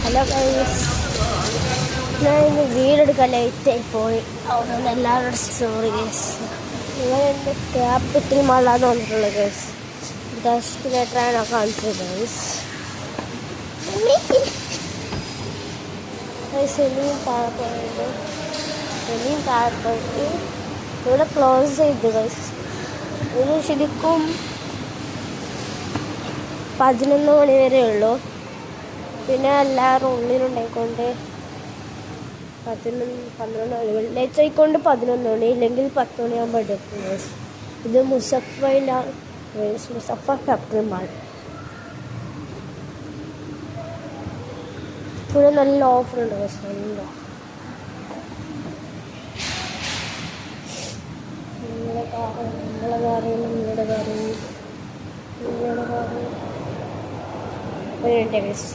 Hello guys, ഞാൻ ഇന്ന് വീടെടുക്കാൻ ലേറ്റായി പോയി. അതുകൊണ്ട് എല്ലാവരുടെ സോറി ഗൈസ്. നിങ്ങൾ എൻ്റെ ക്യാപിറ്റൽ മാളാന്ന് വന്നിട്ടുള്ളത് ഗൈസ്. ഡെസ്റ്റിനേറ്ററാണ് കാണിച്ചത് ഗൈസ്. ഇനിയും താഴെ പോയിട്ട് ഇവിടെ ക്ലോസ് ചെയ്തു ഗൈസ്. ഇത് ശരിക്കും 11 മണി വരെ ഉള്ളൂ. പിന്നെ എല്ലാവരും ഉള്ളിലുണ്ടായിക്കൊണ്ട് 12 മണി, വെള്ളിയാഴ്ച ആയിക്കൊണ്ട് 11 മണി, ഇല്ലെങ്കിൽ 10 മണിയാകുമ്പോൾ എടുക്കും ഗൈസ്. ഇത് മുസഫ ക്യാപിറ്റൽ മാൾ. ഇവിടെ നല്ല ഓഫറുണ്ട് ഗൈസ്. ഉണ്ടോ നിങ്ങളുടെ കാറ് ഒരു മിനിറ്റ് ഗൈസ്.